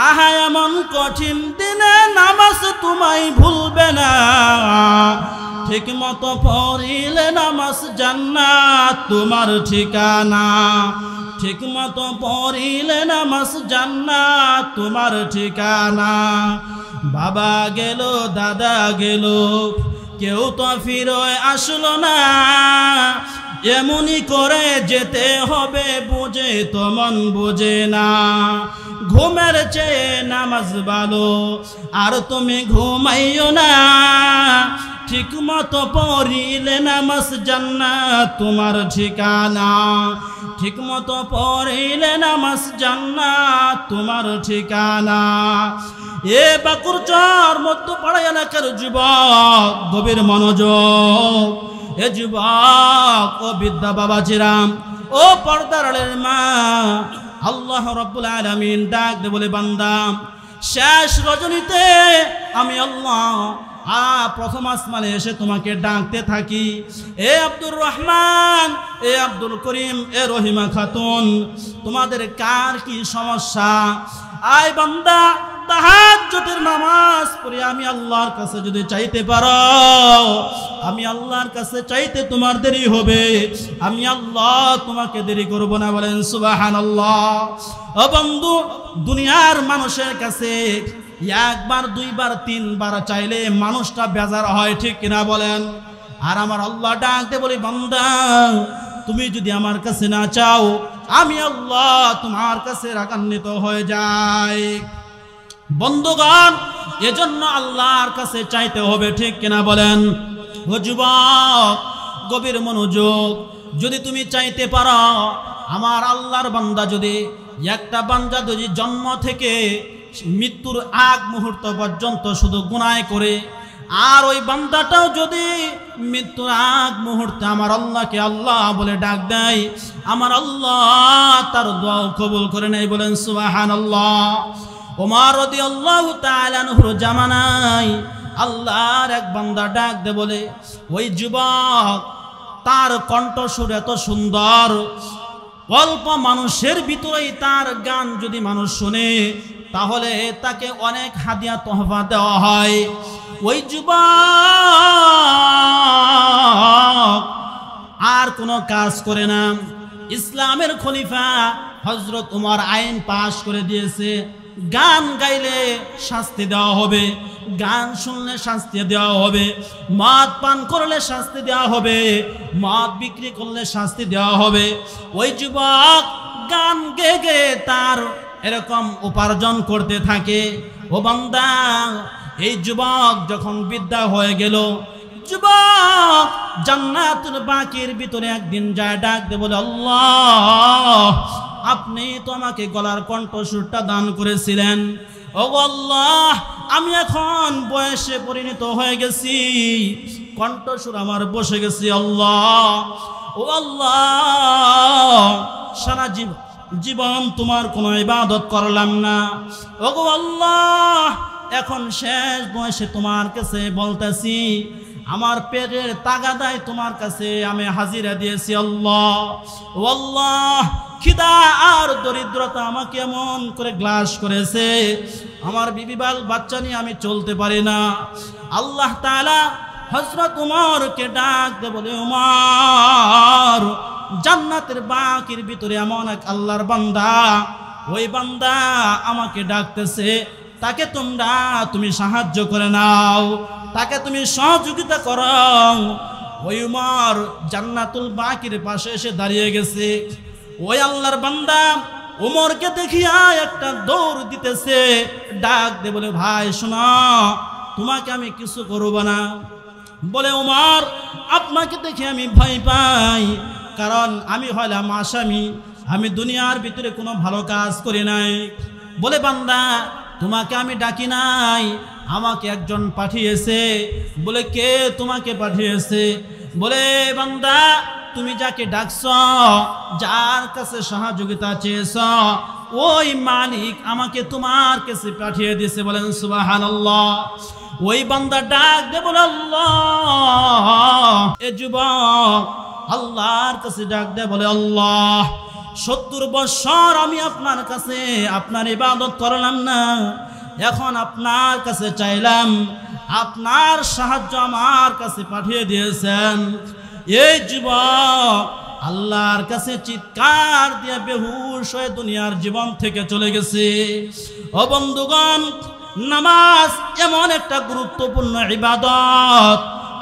আহা এমন কঠিন দিনে নামাজ তোমায় ভুলবে না, ঠিক মতো পড়িলে নামাজ জান্নাত তোমার ঠিকানা। ঠিক মতো পড়িলে নামাজ জান্নাত তোমার ঠিকানা। বাবা গেল দাদা গেল, কেউ তো ফিরে আসলো না, এমনি করে যেতে হবে বুঝে তো মন বুঝে না ঘুমের চেয়ে নামাজ ভালো আর তুমি ঘুমাইও না ঠিক মতো পড়িলে নামাজ জান্নাত তোমার ঠিকানা ঠিক মতো পড়িলে নামাজ জান্নাত তোমার ঠিকানা এ বাকুরচর মধ্যপাড়া এলাকার যুবক গভীর মনোযোগ এ যুবক ও বিদ্যা বাবাজিরাম ও পর্দার আড়ালের মা আল্লাহ রাব্বুল আলামিন ডাক দে বলে বান্দা শেষ রজনীতে আমি আল্লাহ প্রথম আসমানে এসে তোমাকে ডাকতে থাকি এ আব্দুর রহমান এ আব্দুল করিম এ রহিমা খাতুন তোমাদের কার কি সমস্যা আয় বান্দা তাহাজ্জুদের নামাজ পড়ে আমি আল্লাহর কাছে যদি চাইতে পারো আমি আল্লাহর কাছে চাইতে তোমার দেরি হবে আমি আল্লাহ তোমাকে দেরি করব না বলেন সুবহানাল্লাহ ও বন্ধু দুনিয়ার মানুষের কাছে একবার দুইবার তিনবার চাইলে মানুষটা বেজার হয় ঠিক কিনা বলেন আর আমার আল্লাহ ডাকতে বলি বান্দা তুমি যদি আমার কাছে না চাও আমি আল্লাহ তোমার কাছে রাগান্বিত হয়ে যাই বন্ধুগণ এজন্য আল্লাহর কাছে চাইতে হবে ঠিক কিনা বলেন ও যুবক গভীর মনোযোগ যদি তুমি চাইতে পারো আমার আল্লাহর বান্দা যদি একটা বান্দা যদি জন্ম থেকে মৃত্যুর আগ মুহূর্ত পর্যন্ত শুধু গুনাহ করে আর ওই বান্দাটাও যদি মৃত্যুর আগ মুহূর্তে আমার আল্লাহকে আল্লাহ বলে ডাক দেয় আমার আল্লাহ তার দোয়া কবুল করে নেয় বলেন সুবহানাল্লাহ ওমর রাদিয়াল্লাহু তাআলা আনহুর জামানায় আল্লাহর এক বান্দা ডাক দে বলে ওই যুবক তার কণ্ঠস্বর এত সুন্দর অল্প মানুষের ভিতরেই তার গান যদি মানুষ শুনে তাহলে তাকে অনেক হাদিয়া তোহফা দেওয়া হয় ওই যুবক আর কোনো কাজ করে না ইসলামের খলিফা হযরত ওমর আইন পাশ করে দিয়েছে গান গাইলে শাস্তি দেওয়া হবে গান শুনলে শাস্তি দেওয়া হবে মদ পান করলে শাস্তি দেওয়া হবে মদ বিক্রি করলে শাস্তি দেওয়া হবে ওই যুবক গান গেয়ে গেয়ে তার এরকম উপার্জন করতে থাকে ও বান্দা এই যুবক যখন বিদ্যা হয়ে গেল যুবক জান্নাতুল বাকির ভিতরে একদিন যায় ডাক দে বলে আল্লাহ আপনি তো আমাকে গলার কণ্ঠস্বরটা দান করেছিলেন ও আল্লাহ আমি এখন বয়সে পরিণত হয়ে গেছি কণ্ঠস্বর আমার বসে গেছি আল্লাহ ও আল্লাহ সারা জীবন তোমার কোনো ইবাদত করলাম না ও আল্লাহ এখন শেষ বয়সে তোমার কাছে বলতেছি আমার পেটের তাগাদায় তোমার কাছে আমি হাজিরা দিয়েছি আল্লাহ ও আল্লাহ খিদা আর দরিদ্রতা আমাকে এমন করে গ্লাস করেছে আমার বিবি বাচ্চা নিয়ে আমি চলতে পারি না আল্লাহ তাআলা হযরত ওমরকে ডাক দে বলে ওমর জান্নাতের বাকির ভিতরে এমন এক আল্লাহর বান্দা ওই বান্দা আমাকে ডাকতেছে তাকে তুমি সাহায্য করে নাও তাকে তুমি সহযোগিতা করো ওই ওমর জান্নাতুল বাকির পাশে এসে দাঁড়িয়ে গেছে ওই আল্লাহর বান্দা ওমরকে দেখিয়া একটা দৌড় দিতেছে ডাক দে বলে ভাই শোনো তোমাকে আমি কিছু করব না বলে ওমর আপনাকে দেখে আমি ভয় পাই কারণ আমি হলাম আসামি আমি দুনিয়ার ভিতরে কোনো ভালো কাজ করি নাই বলে বান্দা তোমাকে আমি ডাকি নাই আমাকে একজন পাঠিয়েছে বলে কে তোমাকে পাঠিয়েছে বলে বান্দা তুমি যাকে ডাকছ যার কাছে সহযোগিতা চেয়েছ ওই মালিক আমাকে তোমার কাছে পাঠিয়ে দিয়েছে বলেন সুবহানাল্লাহ ওই বান্দা ডাক দে বলে আল্লাহ এ যুবক আল্লাহর কাছে ডাক দে বলে আল্লাহ 70 বছর আমি আপনার কাছে আপনার ইবাদত করলাম না এখন আপনার কাছে চাইলাম আপনার সাহায্য আমার কাছে পাঠিয়ে দিয়েছেন এই যুবক আল্লাহর কাছে চিৎকার দিয়ে বেহুশ হয়ে দুনিয়ার জীবন থেকে চলে গেছে ও বন্ধুগণ নামাজ এমন একটা গুরুত্বপূর্ণ ইবাদত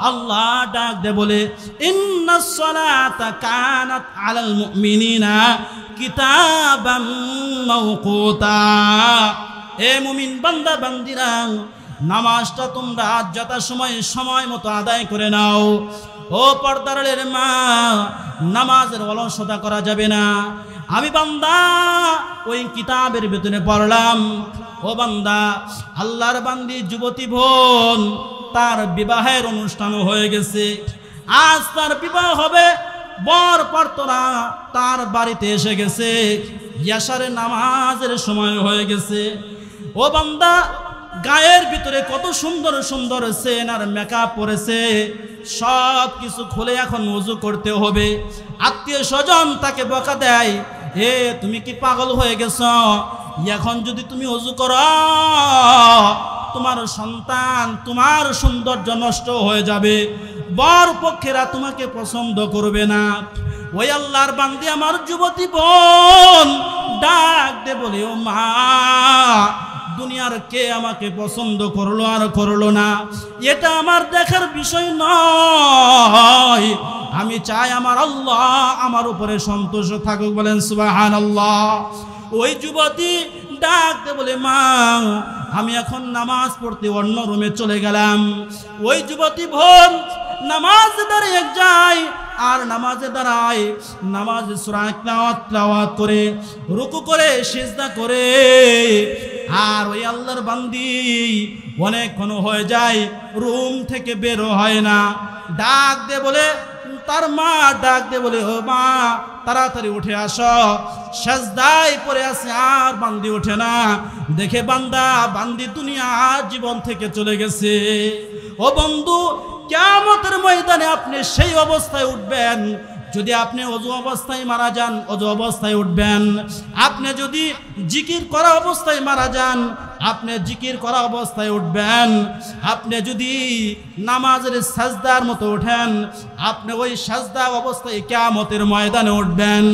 আল্লাহ ডাক দে বলে ইন্নাস সালাতা কানাত আলাল মুমিনিনা কিতাবাম মাওকুতা। এ মুমিন বান্দা বান্দিরা, নামাজটা তোমরা যথাসময়ে সময় মতো আদায় করে নাও। ও পর্দারের মা, নামাজের অলসতা করা যাবে না। আমি বান্দা ওই কিতাবের ভিতরে পড়লাম, ও বান্দা, আল্লাহর বান্দি যুবতী বোন তার বিবাহের অনুষ্ঠান হয়ে গেছে। আজ তার বিবাহ হবে, বর পার্তরা তার বাড়িতে এসে গেছে, ইয়াশারে নামাজের সময় হয়ে গেছে। ও বান্দা, গায়ের ভিতরে কত সুন্দর সুন্দর সেন আর মেকআপ পরেছে, সব কিছু খুলে এখন ওযু করতে হবে। আত্মীয় স্বজন তাকে বকা দেয়, এ তুমি কি পাগল হয়ে গেছ? এখন যদি তুমি ওযু করো, তোমার সন্তান, তোমার সৌন্দর্য নষ্ট হয়ে যাবে, বর পক্ষেরা তোমাকে পছন্দ করবে না। ওই আল্লাহর বান্দি আমার যুবতী বোন ডাক দে বলে, ও মা, দুনিয়ার কে আমাকে পছন্দ করলো আর করলো না, এটা আমার দেখার বিষয় নয়। আমি চাই আমার আল্লাহ আমার উপরে সন্তুষ্ট থাকুক। বলেন সুবহানাল্লাহ। ওই যুবতী ডাক দে বলে, মা, আমি এখন নামাজ পড়তে অন্য রুমে চলে গেলাম। ওই যুবতী বোন নামাজ দাঁড়িয়ে যায়, আর নামাজে দাঁড়ায়, নামাজে সূরা তিলাওয়াত করে, রুকু করে, সিজদা করে। আর ওই আল্লাহর বান্দি অনেকক্ষণ হয়ে যায়, রুম থেকে বের হয় না। ডাক দে বলে, তার মা ডাক দে বলে, ও মা, তাড়াতাড়ি উঠে আসো। সাজদায় পড়ে আছে, আর বান্দি ওঠে না। দেখে বান্দি দুনিয়া জীবন থেকে চলে গেছে। ও বন্ধু, কিয়ামতের ময়দানে আপনি সেই অবস্থায় উঠবেন। যদি আপনি ওযু অবস্থায় মারা যান, ওযু অবস্থায় উঠবেন। আপনি যদি জিকির করা অবস্থায় মারা যান, আপনি জিকির করা অবস্থায় উঠবেন। আপনি যদি নামাজের সাজদার মতো ওঠেন, আপনি ওই সাজদা অবস্থায় কিয়ামতের ময়দানে উঠবেন।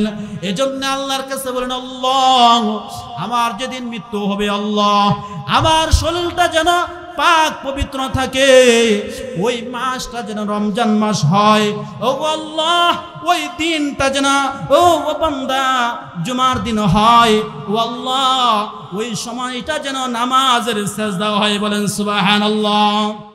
এজন্য আল্লাহর কাছে বলেন, আল্লাহ, আমার যেদিন মৃত্যু হবে, আল্লাহ, আমার শরীরটা যেন পাক পবিত্র থাকে, ওই মাসটা যেন রমজান মাস হয়। ও আল্লাহ, ওই দিনটা যেন ও বান্দা জুমার দিন হয়। ও আল্লাহ, ওই সময়টা যেন নামাজের সিজদা হয়। বলেন সুবহানাল্লাহ।